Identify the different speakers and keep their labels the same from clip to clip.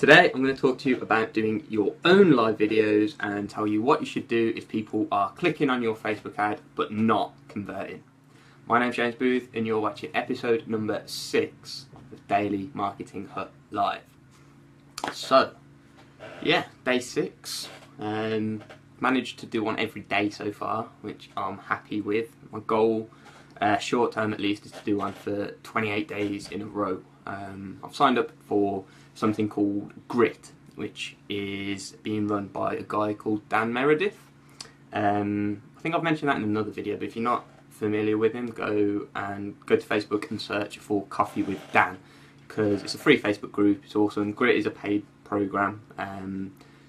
Speaker 1: Today I'm going to talk to you about doing your own live videos and tell you what you should do if people are clicking on your Facebook ad but not converting. My name's James Booth and you're watching episode number 6 of Daily Marketing Hut Live. So, yeah, day 6. Managed to do one every day so far, which I'm happy with. My goal, short term at least, is to do one for 28 days in a row. I've signed up for something called Grit, which is being run by a guy called Dan Meredith. I think I've mentioned that in another video, but if you're not familiar with him, go to Facebook and search for Coffee with Dan, because it's a free Facebook group. It's awesome. Grit is a paid program.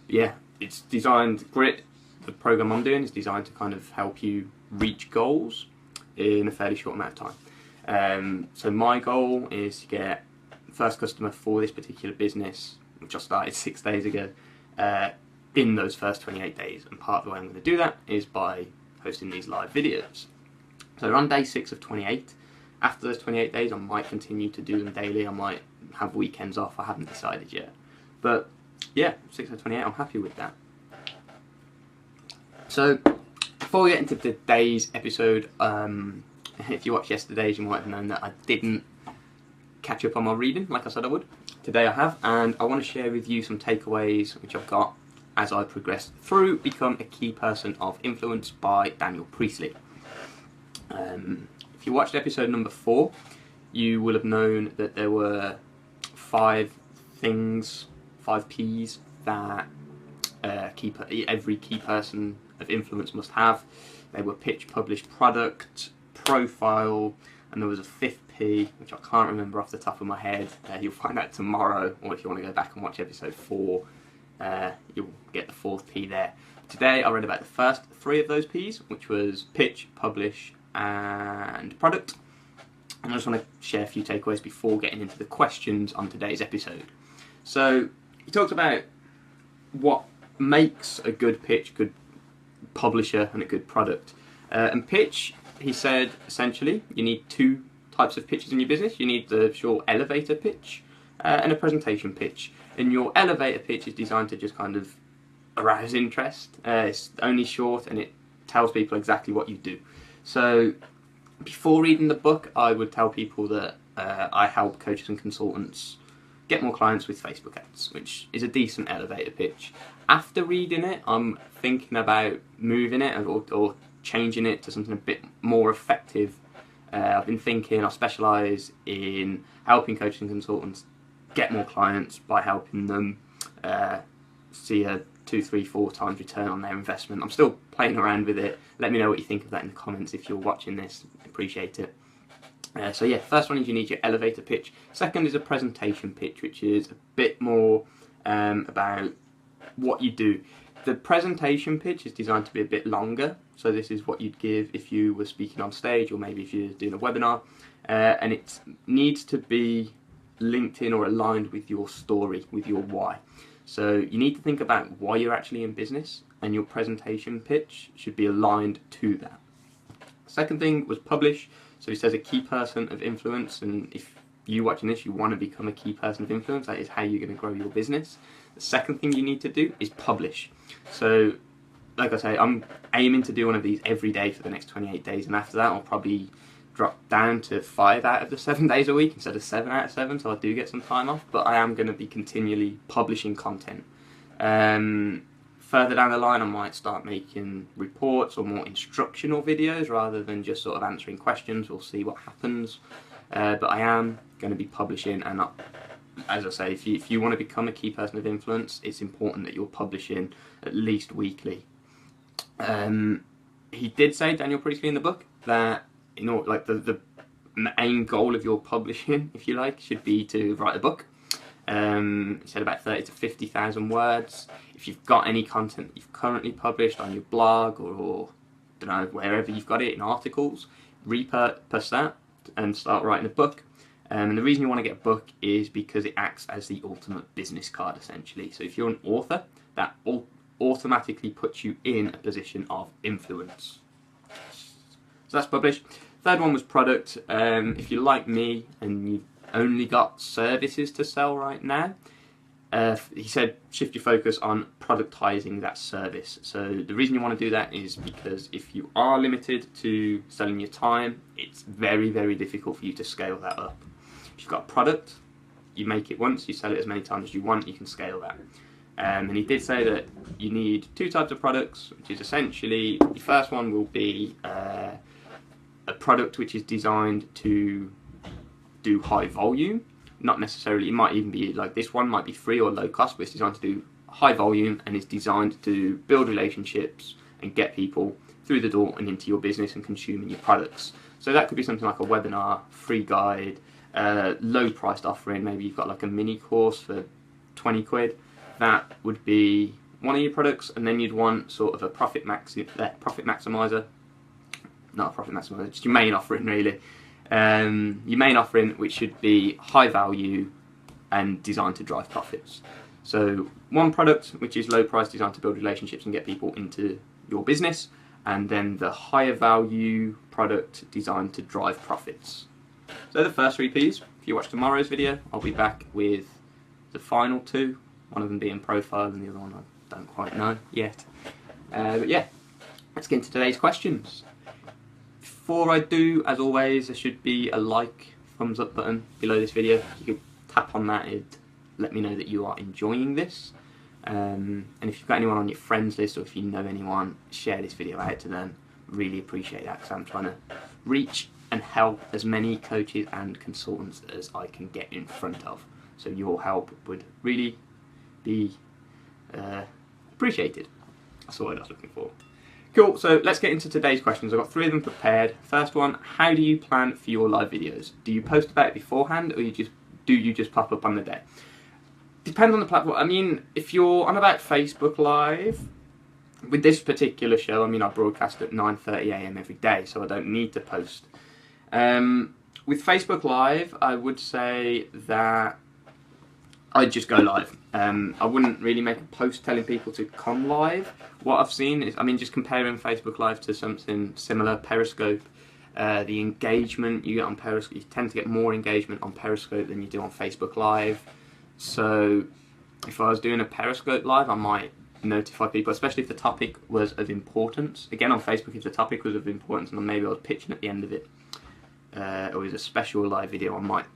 Speaker 1: Yeah, it's designed. Grit, the program I'm doing, is designed to kind of help you reach goals in a fairly short amount of time. So my goal is to get first customer for this particular business, which I started 6 days ago, in those first 28 days. And part of the way I'm going to do that is by hosting these live videos. So we're on day 6 of 28. After those 28 days, I might continue to do them daily. I might have weekends off. I haven't decided yet. But yeah, 6 of 28, I'm happy with that. So before we get into today's episode, if you watched yesterday's, you might have known that I didn't catch up on my reading like I said I would. Today I have, and I want to share with you some takeaways which I've got as I progress through Become a Key Person of Influence by Daniel Priestley. If you watched episode number 4, you will have known that there were 5 P's that every key person of influence must have. They were pitch, publish, product, profile, and there was a 5th P, which I can't remember off the top of my head. You'll find out tomorrow, or if you want to go back and watch episode 4, you'll get the 4th P there. Today I read about the first 3 of those P's, which was pitch, publish, and product. And I just want to share a few takeaways before getting into the questions on today's episode. So he talks about what makes a good pitch, good publisher, and a good product. And pitch, he said, essentially, you need 2 types of pitches in your business. You need the short elevator pitch and a presentation pitch. And your elevator pitch is designed to just kind of arouse interest. It's only short and it tells people exactly what you do. So before reading the book, I would tell people that I help coaches and consultants get more clients with Facebook ads, which is a decent elevator pitch. After reading it, I'm thinking about moving it or changing it to something a bit more effective. I've been thinking I specialise in helping coaches and consultants get more clients by helping them see a 2, 3, 4 times return on their investment. I'm still playing around with it. Let me know what you think of that in the comments if you're watching this. I appreciate it. So yeah, first one is you need your elevator pitch. Second is a presentation pitch, which is a bit more about what you do. The presentation pitch is designed to be a bit longer, so this is what you'd give if you were speaking on stage or maybe if you're doing a webinar, and it needs to be linked in or aligned with your story, with your why. So you need to think about why you're actually in business, and your presentation pitch should be aligned to that. Second thing was publish. So he says a key person of influence, and if you watching this, you want to become a key person of influence, that is how you're going to grow your business. The second thing you need to do is publish. So, like I say, I'm aiming to do one of these every day for the next 28 days, and after that I'll probably drop down to 5 out of the 7 days a week instead of 7 out of 7, so I do get some time off, but I am going to be continually publishing content. Further down the line, I might start making reports or more instructional videos rather than just sort of answering questions. We'll see what happens. But I am going to be publishing, and as I say, if you want to become a key person of influence, it's important that you're publishing at least weekly. He did say, Daniel Priestley, in the book, that the main goal of your publishing, if you like, should be to write a book. He said about 30 to 50,000 words. If you've got any content that you've currently published on your blog or don't know, wherever you've got it in articles, repurpose that and start writing a book. And the reason you want to get a book is because it acts as the ultimate business card, essentially. So if you're an author, that automatically puts you in a position of influence. So that's published. Third one was product. If you're like me and you've only got services to sell right now, he said shift your focus on productizing that service. So the reason you want to do that is because if you are limited to selling your time, it's very, very difficult for you to scale that up. If you've got a product, you make it once, you sell it as many times as you want, you can scale that. And he did say that you need two types of products, which is essentially, the first one will be a product which is designed to do high volume. Not necessarily, it might even be like this one might be free or low cost, but it's designed to do high volume and is designed to build relationships and get people through the door and into your business and consuming your products. So that could be something like a webinar, free guide, low priced offering. Maybe you've got like a mini course for 20 quid. That would be one of your products, and then you'd want sort of a profit maximizer, not a profit maximizer, just your main offering really. Your main offering, which should be high value and designed to drive profits. So one product which is low price, designed to build relationships and get people into your business, and then the higher value product designed to drive profits. So the first three P's. If you watch tomorrow's video, I'll be back with the final two, one of them being profile and the other one I don't quite know yet. But yeah, let's get into today's questions. Before I do, as always, there should be a like, thumbs up button below this video. You could tap on that, it'd let me know that you are enjoying this. And if you've got anyone on your friends list, or if you know anyone, share this video out to them. Really appreciate that, because I'm trying to reach and help as many coaches and consultants as I can get in front of. So your help would really be appreciated. That's the word I was looking for. Cool, so let's get into today's questions. I've got three of them prepared. First one, how do you plan for your live videos? Do you post about it beforehand, or do you just pop up on the day? Depends on the platform. I mean, if you're on about Facebook Live, with this particular show, I mean, I broadcast at 9:30 AM every day, so I don't need to post. With Facebook Live, I would say that I'd just go live. I wouldn't really make a post telling people to come live. What I've seen is, I mean, just comparing Facebook Live to something similar, Periscope, the engagement you get on Periscope, you tend to get more engagement on Periscope than you do on Facebook Live. So if I was doing a Periscope Live, I might notify people, especially if the topic was of importance. Again, on Facebook, if the topic was of importance and maybe I was pitching at the end of it, or it was a special live video, I might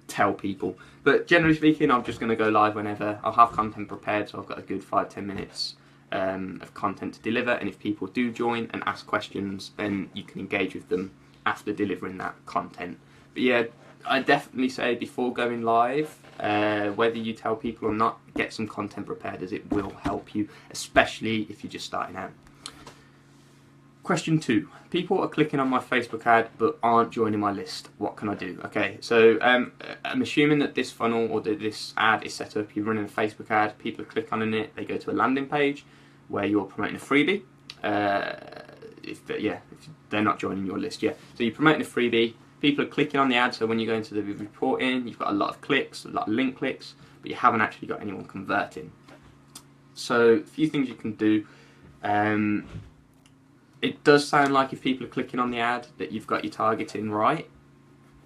Speaker 1: tell people. But generally speaking, I'm just going to go live whenever. I'll have content prepared, so I've got a good 5-10 minutes of content to deliver, and if people do join and ask questions, then you can engage with them after delivering that content. But yeah, I definitely say before going live, whether you tell people or not, get some content prepared, as it will help you, especially if you're just starting out. Question 2. People are clicking on my Facebook ad but aren't joining my list. What can I do? Okay, so I'm assuming that this funnel or this ad is set up. You're running a Facebook ad, people are clicking on it, they go to a landing page where you're promoting a freebie. If they're not joining your list yet. So you're promoting a freebie, people are clicking on the ad, so when you go into the reporting, you've got a lot of clicks, a lot of link clicks, but you haven't actually got anyone converting. So a few things you can do. It does sound like if people are clicking on the ad that you've got your targeting right.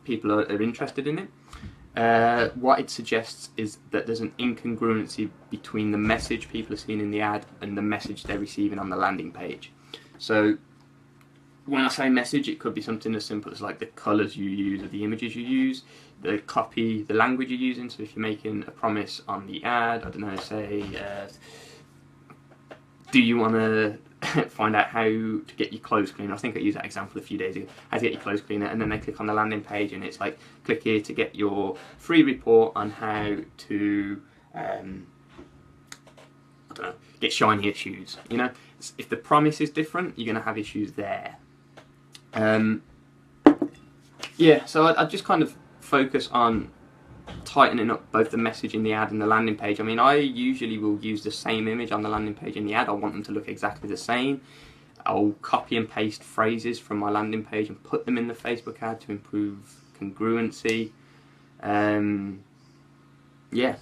Speaker 1: People are interested in it. What it suggests is that there's an incongruency between the message people are seeing in the ad and the message they're receiving on the landing page. So when I say message, it could be something as simple as like the colours you use or the images you use, the copy, the language you're using. So if you're making a promise on the ad, I don't know, say, do you want to find out how to get your clothes cleaner? I think I used that example a few days ago. How to get your clothes cleaner, and then they click on the landing page and it's like, click here to get your free report on how to, I don't know, get shinier shoes. You know, if the promise is different, you're going to have issues there. Yeah, so I just kind of focus on tightening up both the message in the ad and the landing page. I mean, I usually will use the same image on the landing page and the ad. I want them to look exactly the same. I'll copy and paste phrases from my landing page and put them in the Facebook ad to improve congruency. Yeah.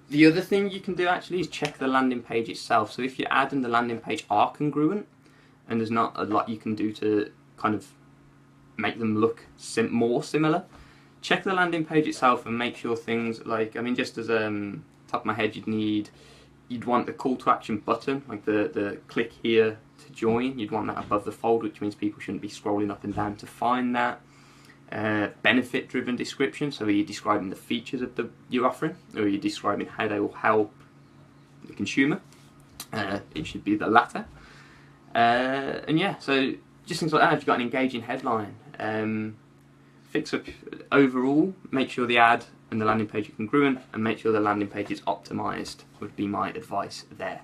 Speaker 1: The other thing you can do actually is check the landing page itself. So if your ad and the landing page are congruent and there's not a lot you can do to kind of make them look more similar, check the landing page itself and make sure things like, I mean, just as top of my head, you'd want the call to action button, like the click here to join. You'd want that above the fold, which means people shouldn't be scrolling up and down to find that. Benefit driven description, so are you describing the features of you're offering, or are you describing how they will help the consumer? It should be the latter. And yeah, so just things like that. If you've got an engaging headline, fix up overall, make sure the ad and the landing page are congruent, and make sure the landing page is optimized, would be my advice there.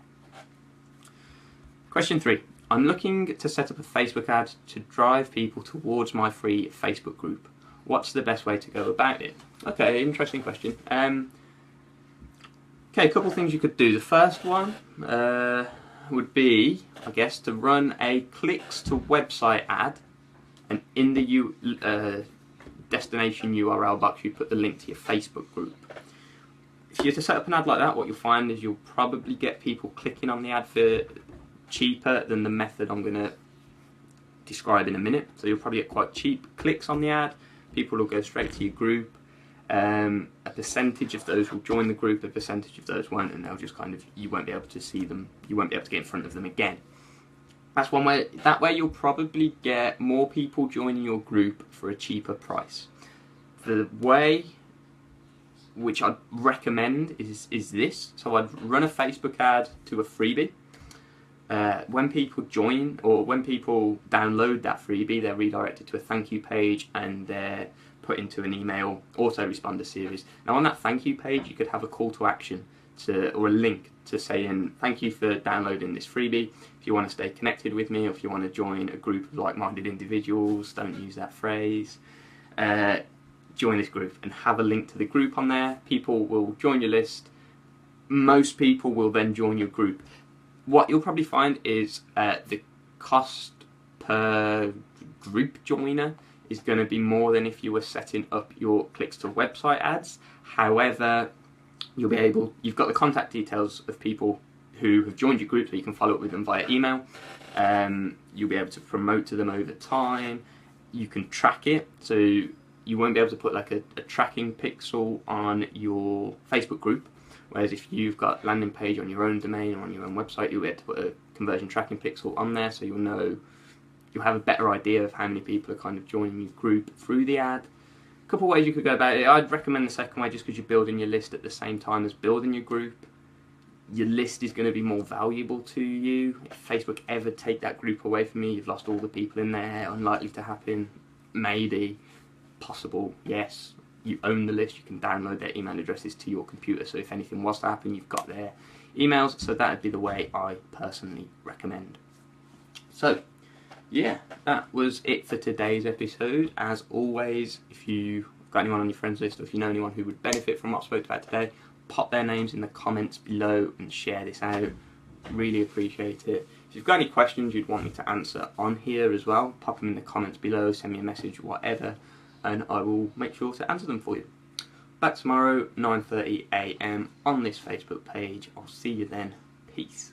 Speaker 1: Question 3. I'm looking to set up a Facebook ad to drive people towards my free Facebook group. What's the best way to go about it? Okay, interesting question. Okay, a couple of things you could do. The first one would be, I guess, to run a clicks to website ad, and in the destination URL box you put the link to your Facebook group. If you're to set up an ad like that, what you'll find is you'll probably get people clicking on the ad for cheaper than the method I'm going to describe in a minute. So you'll probably get quite cheap clicks on the ad. People will go straight to your group. A percentage of those will join the group, a percentage of those won't, and they'll just kind of, you won't be able to see them, you won't be able to get in front of them again. That's one way. That way you'll probably get more people joining your group for a cheaper price. The way which I'd recommend is this. So I'd run a Facebook ad to a freebie. When people join, or when people download that freebie, they're redirected to a thank you page, and they're put into an email autoresponder series. Now on that thank you page you could have a call to action or a link to saying thank you for downloading this freebie. If you want to stay connected with me, or if you want to join a group of like-minded individuals, don't use that phrase, join this group, and have a link to the group on there. People will join your list. Most people will then join your group. What you'll probably find is the cost per group joiner is going to be more than if you were setting up your clicks to website ads. However, you've got the contact details of people who have joined your group, so you can follow up with them via email. You'll be able to promote to them over time. You can track it, so you won't be able to put like a tracking pixel on your Facebook group. Whereas if you've got landing page on your own domain or on your own website, you'll be able to put a conversion tracking pixel on there, so you'll have a better idea of how many people are kind of joining your group through the ad. A couple of ways you could go about it. I'd recommend the second way, just because you're building your list at the same time as building your group. Your list is going to be more valuable to you. If Facebook ever take that group away from you, you've lost all the people in there. Unlikely to happen. Maybe. Possible. Yes. You own the list. You can download their email addresses to your computer, so if anything was to happen, you've got their emails. So that would be the way I personally recommend. So yeah, that was it for today's episode. As always, if you've got anyone on your friends list, or if you know anyone who would benefit from what I spoke about today, pop their names in the comments below and share this out. Really appreciate it. If you've got any questions you'd want me to answer on here as well, pop them in the comments below, send me a message, whatever, and I will make sure to answer them for you. Back tomorrow, 9:30 AM on this Facebook page. I'll see you then. Peace.